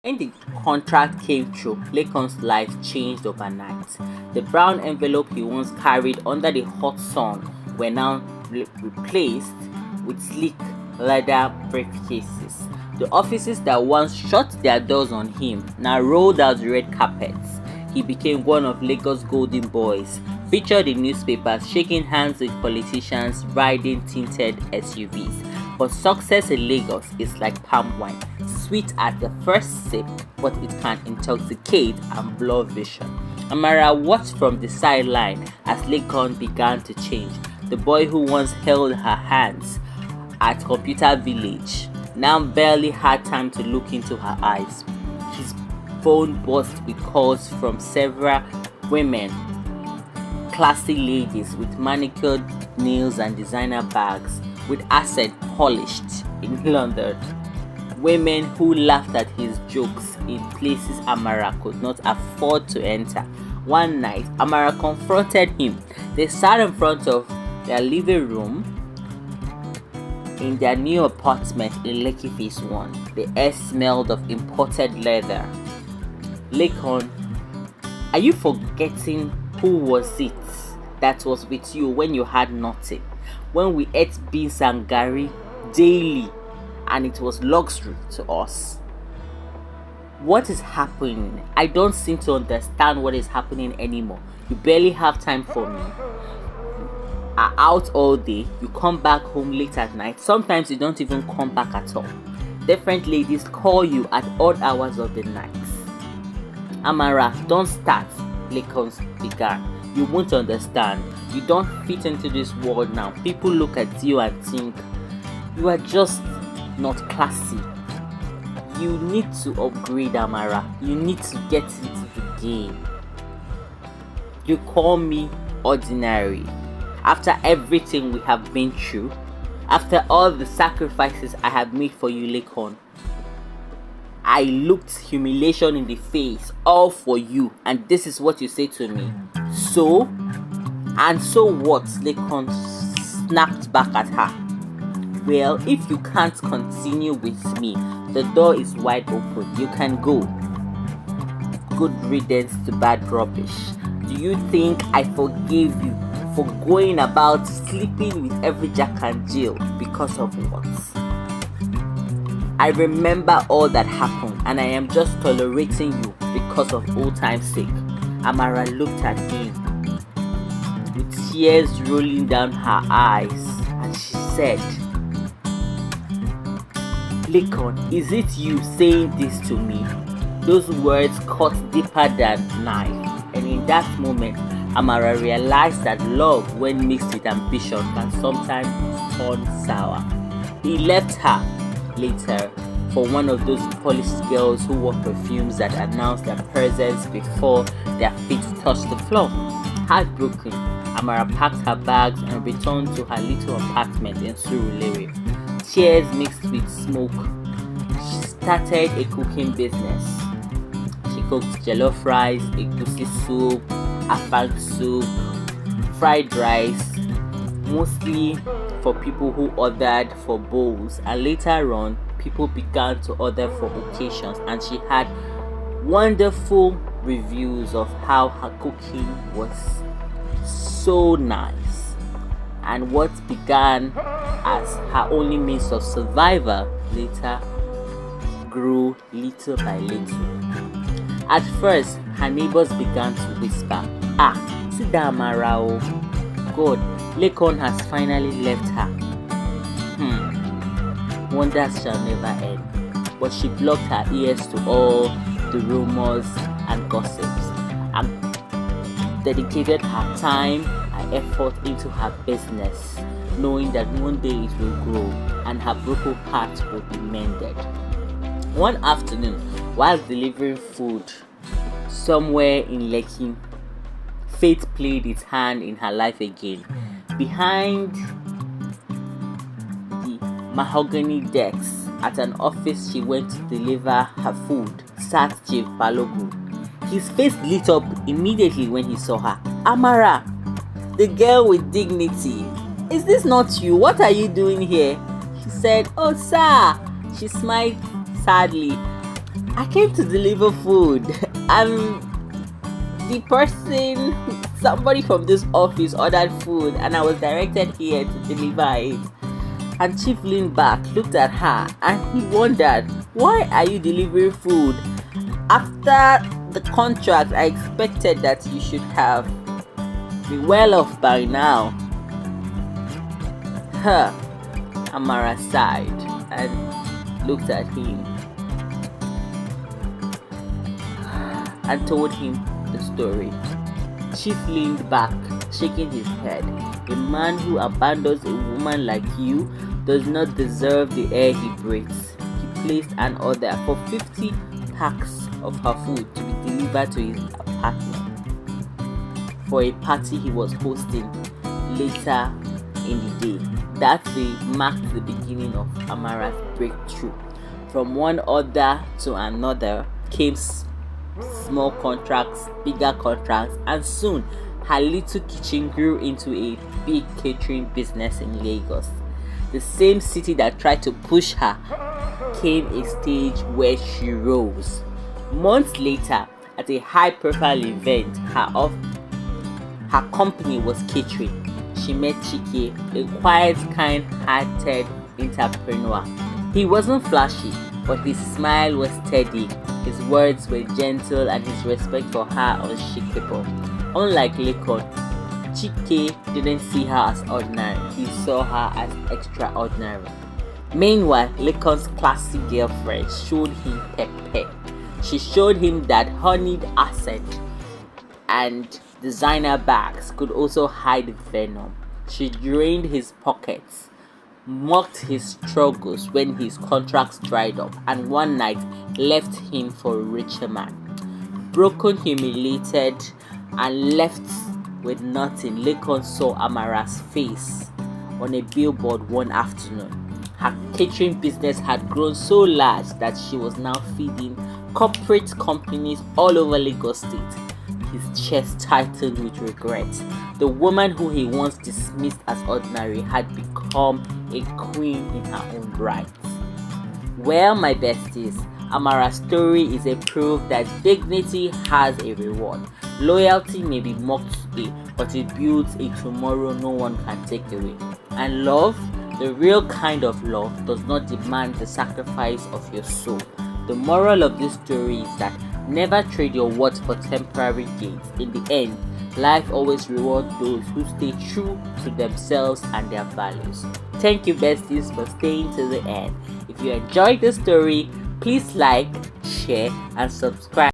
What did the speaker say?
When the contract came through, Lekan's life changed overnight. The brown envelope he once carried under the hot sun were now replaced with sleek leather briefcases. The offices that once shut their doors on him now rolled out red carpets. He became one of Lagos' golden boys, featured in newspapers, shaking hands with politicians, riding tinted SUVs. But success in Lagos is like palm wine, sweet at the first sip, but it can intoxicate and blur vision. Amara watched from the sideline as Lekan began to change. The boy who once held her hands at Computer Village now barely had time to look into her eyes. His phone buzzed with calls from several women, classy ladies with manicured nails and designer bags, with accent polished in London. Women who laughed at his jokes in places Amara could not afford to enter. One night, Amara confronted him. They sat in front of their living room in their new apartment in Lekki Phase 1. The air smelled of imported leather. Lekan, are you forgetting who was it that was with you when you had nothing? When we ate beans and gari daily and it was luxury to us. What is happening? I don't seem to understand what is happening anymore. You barely have time for me. Are out all day, you come back home late at night. Sometimes you don't even come back at all. Different ladies call you at odd hours of the night. Amara, don't start, Lekan began. You won't understand. You don't fit into this world now. People look at you and think you are just not classy. You need to upgrade, Amara. You need to get into the game. You call me ordinary. After everything we have been through, after all the sacrifices I have made for you, Lekan, I looked humiliation in the face, all for you, and this is what you say to me. So? And so what? Lekan snapped back at her. Well, if you can't continue with me, the door is wide open. You can go. Good riddance to bad rubbish. Do you think I forgave you for going about sleeping with every Jack and Jill because of what? I remember all that happened and I am just tolerating you because of old time's sake. Amara looked at him with tears rolling down her eyes and she said, Lekan, is it you saying this to me? Those words cut deeper than knife, and in that moment, Amara realized that love, when mixed with ambition, can sometimes turn sour. He left her later for one of those polished girls who wore perfumes that announced their presence before their feet touched the floor. Heartbroken, Amara packed her bags and returned to her little apartment in Surulere. Tears mixed with smoke. She started a cooking business. She cooked jollof rice, egusi soup, afang soup, fried rice, mostly for people who ordered for bowls, and later on people began to order for occasions, and she had wonderful reviews of how her cooking was so nice, and what began as her only means of survival later grew little by little. At first, her neighbors began to whisper, sit down, Amara, oh God, Lekan has finally left her. Wonders shall never end. But she blocked her ears to all the rumors and gossips, and dedicated her time and effort into her business, knowing that one day it will grow and her broken heart will be mended. One afternoon, while delivering food somewhere in Lekan, fate played its hand in her life again. Behind the mahogany desks at an office she went to deliver her food sat Chief Balogun. His face lit up immediately when he saw her. Amara, the girl with dignity. Is this not you? What are you doing here? She said, oh sir. She smiled sadly. I came to deliver food. I'm the person, somebody from this office ordered food and I was directed here to deliver it. And Chief leaned back, looked at her, and he wondered, why are you delivering food? After the contract, I expected that you should have been well off by now. Amara sighed and looked at him and told him the story. Chief leaned back, shaking his head. A man who abandons a woman like you does not deserve the air he breathes. He placed an order for 50 packs of her food to be delivered to his apartment for a party he was hosting later in the day. That day marked the beginning of Amara's breakthrough. From one order to another came small contracts, bigger contracts, and soon her little kitchen grew into a big catering business in Lagos. The same city that tried to push her came a stage where she rose. Months later, at a high-profile event her company was catering, she met Chike, a quiet, kind-hearted entrepreneur. He wasn't flashy, but his smile was steady, his words were gentle, and his respect for her unshakable. Unlike Lekan, Chike didn't see her as ordinary, he saw her as extraordinary. Meanwhile, Lekan's classy girlfriend showed him pepper. She showed him that honeyed accent and designer bags could also hide venom. She drained his pockets, mocked his struggles when his contracts dried up, and one night left him for a richer man. Broken, humiliated, and left with nothing, Lekan saw Amara's face on a billboard one afternoon. Her catering business had grown so large that she was now feeding corporate companies all over Lagos State. His chest tightened with regret. The woman who he once dismissed as ordinary had become a queen in her own right. Well, my besties, Amara's story is a proof that dignity has a reward. Loyalty may be mocked today, but it builds a tomorrow no one can take away. And love, the real kind of love, does not demand the sacrifice of your soul. The moral of this story is that never trade your words for temporary gains. In the end, life always rewards those who stay true to themselves and their values. Thank you, besties, for staying to the end. If you enjoyed the story, please like, share, and subscribe.